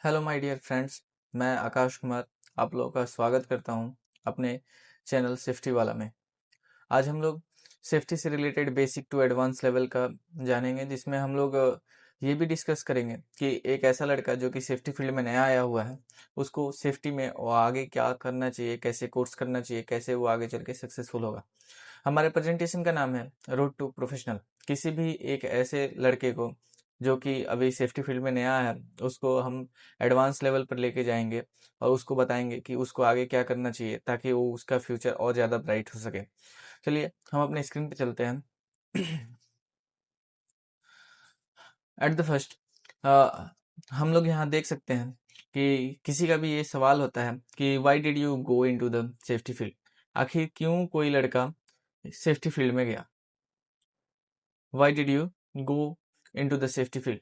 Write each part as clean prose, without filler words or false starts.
Hello my dear friends. मैं आकाश कुमार आप लोगों का स्वागत करता हूं अपने चैनल सेफ्टी वाला में। आज हम लोग सेफ्टी से related basic to advance level का जानेंगे, जिसमें हम लोग ये भी डिस्कस करेंगे कि एक ऐसा लड़का जो कि सेफ्टी फील्ड में नया आया हुआ है, उसको सेफ्टी में वो आगे क्या करना चाहिए, कैसे कोर्स करना चाहिए, कैसे वो आगे चल के सक्सेसफुल होगा। हमारे प्रेजेंटेशन का नाम है रोड टू प्रोफेशनल। किसी भी एक ऐसे लड़के को जो कि अभी सेफ्टी फील्ड में नया है, उसको हम एडवांस लेवल पर लेके जाएंगे और उसको बताएंगे कि उसको आगे क्या करना चाहिए ताकि वो उसका फ्यूचर और ज़्यादा ब्राइट हो सके। चलिए हम अपने स्क्रीन पे चलते हैं। एट द फर्स्ट हम लोग यहाँ देख सकते हैं कि किसी का भी ये सवाल होता है कि why did you go into the safety field. आखिर क्यों कोई लड़का सेफ्टी फील्ड में गया। Why did you go into the safety field.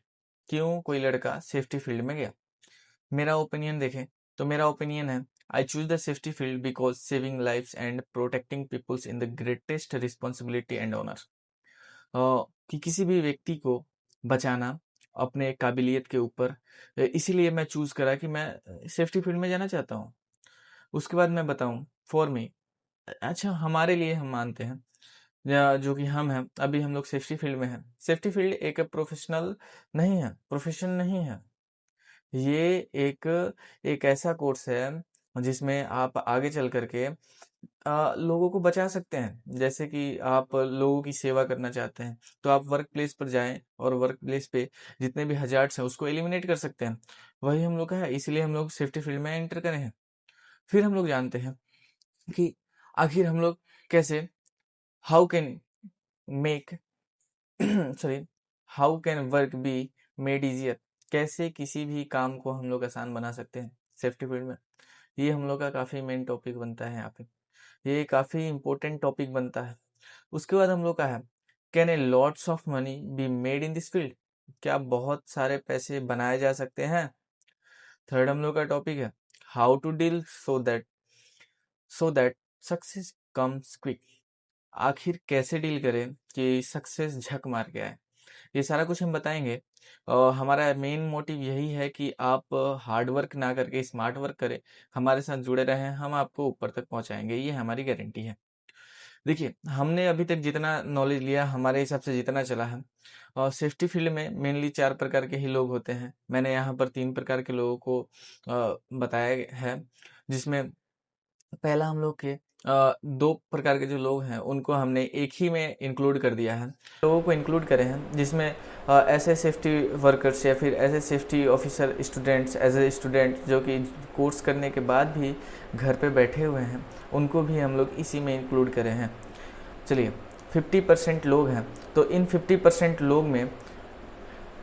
क्यों कोई लड़का सेफ्टी फील्ड में गया। मेरा ओपिनियन देखें तो मेरा ओपिनियन है, I choose the safety field because saving lives and protecting peoples in the greatest responsibility and honour. कि किसी भी व्यक्ति को बचाना अपने काबिलियत के ऊपर, इसीलिए मैं चूज करा कि मैं सेफ्टी फील्ड में जाना चाहता हूँ। उसके बाद मैं बताऊं फॉर मी, अच्छा हमारे लिए हम मानते हैं या जो कि हम हैं, अभी हम लोग सेफ्टी फील्ड में हैं। सेफ्टी फील्ड एक प्रोफेशनल नहीं है, प्रोफेशन नहीं है। ये एक एक ऐसा कोर्स है जिसमें आप आगे चल करके लोगों को बचा सकते हैं। जैसे कि आप लोगों की सेवा करना चाहते हैं तो आप वर्क प्लेस पर जाएं और वर्क प्लेस पे जितने भी हजार्ड्स हैं उसको एलिमिनेट कर सकते हैं। वही हम लोग का है, इसलिए हम लोग सेफ्टी फील्ड में एंटर करे हैं। फिर हम लोग जानते हैं कि आखिर हम लोग कैसे, how can make sorry how can work be made easier. कैसे किसी भी काम को हम लोग आसान बना सकते हैं सेफ्टी फील्ड में। ये हम लोग का काफ़ी मेन टॉपिक बनता है यहाँ पे, ये काफ़ी इंपॉर्टेंट टॉपिक बनता है। उसके बाद हम लोग का है, can a lots of money be made in this field. क्या बहुत सारे पैसे बनाए जा सकते हैं। थर्ड हम लोग का टॉपिक है, how to deal so that success comes quick. आखिर कैसे डील करें कि सक्सेस झक मार के आए। ये सारा कुछ हम बताएंगे। हमारा मेन मोटिव यही है कि आप हार्ड वर्क ना करके स्मार्ट वर्क करें, हमारे साथ जुड़े रहें, हम आपको ऊपर तक पहुंचाएंगे, ये हमारी गारंटी है। देखिए हमने अभी तक जितना नॉलेज लिया, हमारे हिसाब से जितना चला है, और सेफ्टी फील्ड में मेनली 4 प्रकार के ही लोग होते हैं। मैंने यहाँ पर 3 प्रकार के लोगों को बताया है, जिसमें पहला हम लोग के 2 प्रकार के जो लोग हैं उनको हमने एक ही में इंक्लूड कर दिया है। लोगों को इंक्लूड करे हैं जिसमें ऐसे सेफ्टी वर्कर्स या फिर ऐसे safety officer students, as a student जो कि कोर्स करने के बाद भी घर पे बैठे हुए हैं, उनको भी हम लोग इसी में इंक्लूड करे हैं। चलिए 50% लोग हैं, तो इन 50% लोग में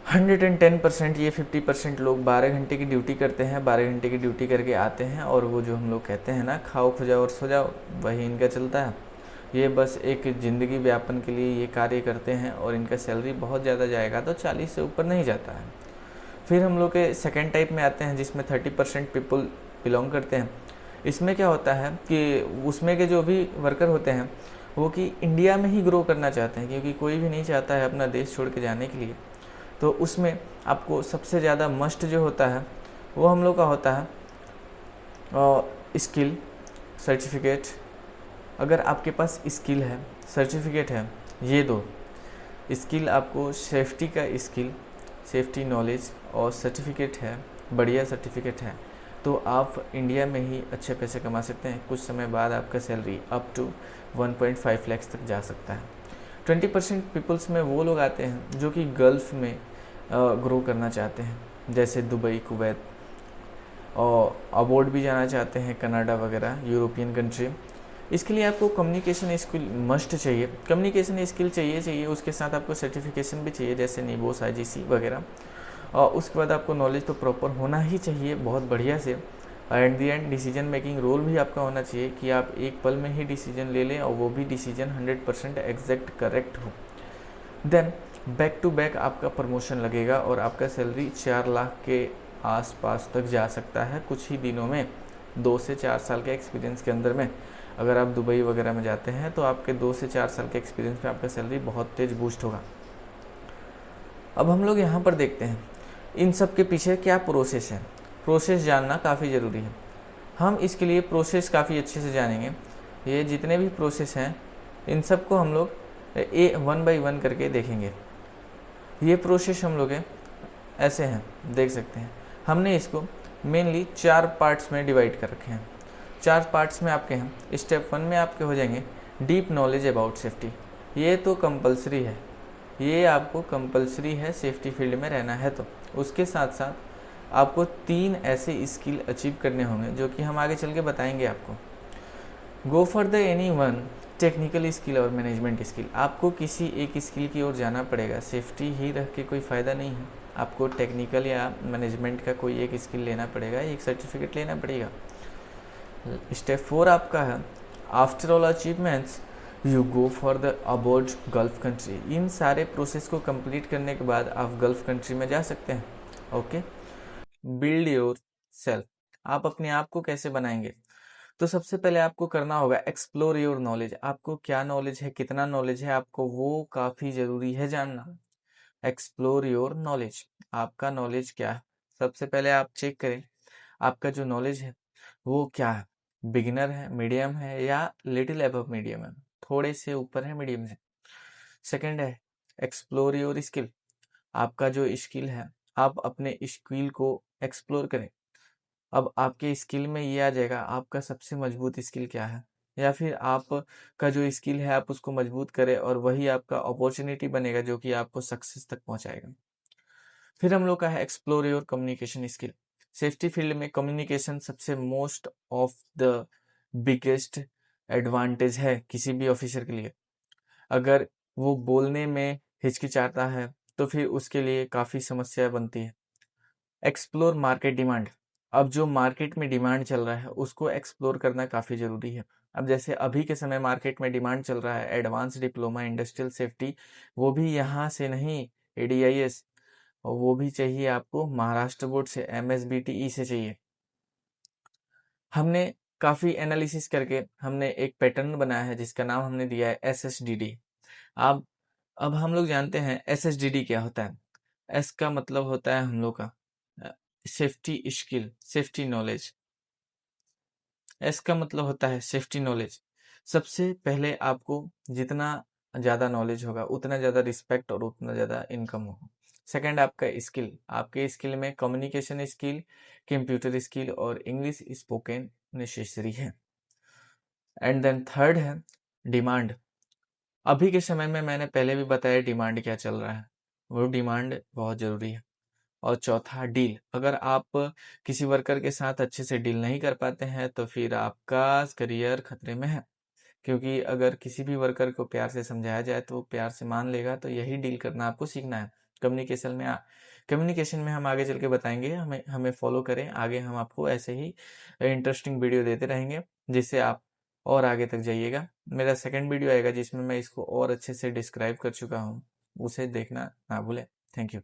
110% ये 50% लोग 12 घंटे की ड्यूटी करते हैं। 12 घंटे की ड्यूटी करके आते हैं और वो जो हम लोग कहते हैं ना, खाओ खो जाओ और सो जाओ, वही इनका चलता है। ये बस एक ज़िंदगी व्यापन के लिए ये कार्य करते हैं और इनका सैलरी बहुत ज़्यादा जाएगा तो 40 से ऊपर नहीं जाता है। फिर हम लोग के सेकेंड टाइप में आते हैं जिसमें 30% पीपल बिलोंग करते हैं। इसमें क्या होता है कि उसमें के जो भी वर्कर होते हैं वो कि इंडिया में ही ग्रो करना चाहते हैं, क्योंकि कोई भी नहीं चाहता है अपना देश छोड़ के जाने के लिए। तो उसमें आपको सबसे ज़्यादा मस्ट जो होता है वो हम लोग का होता है स्किल सर्टिफिकेट। अगर आपके पास स्किल है, सर्टिफिकेट है, ये दो स्किल आपको, सेफ्टी का स्किल, सेफ्टी नॉलेज और सर्टिफिकेट है, बढ़िया सर्टिफिकेट है, तो आप इंडिया में ही अच्छे पैसे कमा सकते हैं। कुछ समय बाद आपका सैलरी अप टू 1.5 लाख तक जा सकता है। 20% पीपल्स में वो लोग आते हैं जो कि गल्फ़ में ग्रो करना चाहते हैं, जैसे दुबई, कुवैत, और अबॉर्ड भी जाना चाहते हैं, कनाडा वगैरह यूरोपियन कंट्री। इसके लिए आपको कम्युनिकेशन स्किल मस्ट चाहिए, कम्युनिकेशन स्किल चाहिए, उसके साथ आपको सर्टिफिकेशन भी चाहिए जैसे नीबोस, IGC वगैरह। और उसके बाद आपको नॉलेज तो प्रॉपर होना ही चाहिए बहुत बढ़िया से। At the end decision making role भी आपका होना चाहिए कि आप एक पल में ही डिसीजन ले लें और वो भी डिसीजन 100% एग्जैक्ट करेक्ट हो। देन बैक टू बैक आपका प्रमोशन लगेगा और आपका सैलरी 4 लाख के आसपास तक जा सकता है कुछ ही दिनों में। 2 से 4 साल के एक्सपीरियंस के अंदर में अगर आप दुबई वगैरह में जाते हैं तो आपके 2 से 4 साल के एक्सपीरियंस में आपका सैलरी बहुत तेज बूस्ट होगा। अब हम लोग यहाँ पर देखते हैं इन सब के पीछे क्या प्रोसेस है। प्रोसेस जानना काफ़ी ज़रूरी है। हम इसके लिए प्रोसेस काफ़ी अच्छे से जानेंगे। ये जितने भी प्रोसेस हैं इन सबको हम लोग वन बाई वन करके देखेंगे। ये प्रोसेस हम लोग ऐसे हैं, देख सकते हैं। हमने इसको मेनली 4 पार्ट्स में डिवाइड कर रखे हैं। 4 पार्ट्स में आपके हैं। स्टेप 1 में आपके हो जाएंगे डीप नॉलेज अबाउट सेफ्टी। ये तो कंपलसरी है, ये आपको कंपलसरी है सेफ्टी फील्ड में रहना है। तो उसके साथ साथ आपको 3 ऐसे स्किल अचीव करने होंगे जो कि हम आगे चल के बताएंगे आपको। गो for the any one technical skill और मैनेजमेंट स्किल। आपको किसी एक स्किल की ओर जाना पड़ेगा। सेफ्टी ही रख के कोई फ़ायदा नहीं है। आपको टेक्निकल या मैनेजमेंट का कोई एक स्किल लेना पड़ेगा, एक सर्टिफिकेट लेना पड़ेगा। स्टेप 4 आपका है after all achievements you go for the abroad gulf country. इन सारे प्रोसेस को कंप्लीट करने के बाद आप गल्फ कंट्री में जा सकते हैं। Okay, build your self. आप अपने आप को कैसे बनाएंगे? तो सबसे पहले आपको करना होगा एक्सप्लोर योर नॉलेज। आपको क्या नॉलेज है, कितना नॉलेज है, आपको वो काफ़ी ज़रूरी है जानना। एक्सप्लोर योर नॉलेज, आपका नॉलेज क्या है। सबसे पहले आप चेक करें आपका जो नॉलेज है वो क्या है। बिगिनर है, मीडियम है या लिटिल अबव मीडियम है, थोड़े से ऊपर है मीडियम से। सेकंड है एक्सप्लोर योर स्किल। आपका जो स्किल है आप अपने स्किल को एक्सप्लोर करें। अब आपके स्किल में ये आ जाएगा आपका सबसे मजबूत स्किल क्या है, या फिर आपका जो स्किल है आप उसको मजबूत करें और वही आपका अपॉर्चुनिटी बनेगा जो कि आपको सक्सेस तक पहुंचाएगा। फिर हम लोग का है explore your communication skill. Safety field में कम्युनिकेशन सबसे most of the biggest advantage है किसी भी ऑफिसर के लिए। अगर वो बोलने में हिचकिचाता है तो फिर उसके लिए काफ़ी समस्या बनती है। Explore market demand. अब जो मार्केट में डिमांड चल रहा है उसको एक्सप्लोर करना काफ़ी ज़रूरी है। अब जैसे अभी के समय मार्केट में डिमांड चल रहा है एडवांस डिप्लोमा इंडस्ट्रियल सेफ्टी, वो भी यहाँ से नहीं, ADIS, और वो भी चाहिए आपको महाराष्ट्र बोर्ड से, MSBTE से चाहिए। हमने काफ़ी एनालिसिस करके हमने एक पैटर्न बनाया है जिसका नाम हमने दिया है SSDD। अब हम लोग जानते हैं SSDD क्या होता है। एस का मतलब होता है हम लोग का safety skill, safety knowledge. S का मतलब होता है सेफ्टी नॉलेज। सबसे पहले आपको जितना ज़्यादा नॉलेज होगा उतना ज़्यादा रिस्पेक्ट और उतना ज़्यादा इनकम होगा। सेकंड आपका स्किल, आपके स्किल में कम्युनिकेशन स्किल, कंप्यूटर स्किल और इंग्लिश स्पोकन नेसेसरी है। एंड देन थर्ड है डिमांड। अभी के समय में मैंने पहले भी बताया डिमांड क्या चल रहा है, वो डिमांड बहुत ज़रूरी है। और चौथा डील। अगर आप किसी वर्कर के साथ अच्छे से डील नहीं कर पाते हैं तो फिर आपका करियर खतरे में है। क्योंकि अगर किसी भी वर्कर को प्यार से समझाया जाए तो वो प्यार से मान लेगा। तो यही डील करना आपको सीखना है कम्युनिकेशन में हम आगे चल के बताएंगे। हमें हमें फॉलो करें, आगे हम आपको ऐसे ही इंटरेस्टिंग वीडियो देते रहेंगे जिससे आप और आगे तक जाइएगा। मेरा सेकंड वीडियो आएगा जिसमें मैं इसको और अच्छे से डिस्क्राइब कर चुका हूँ, उसे देखना ना भूलें। Thank you.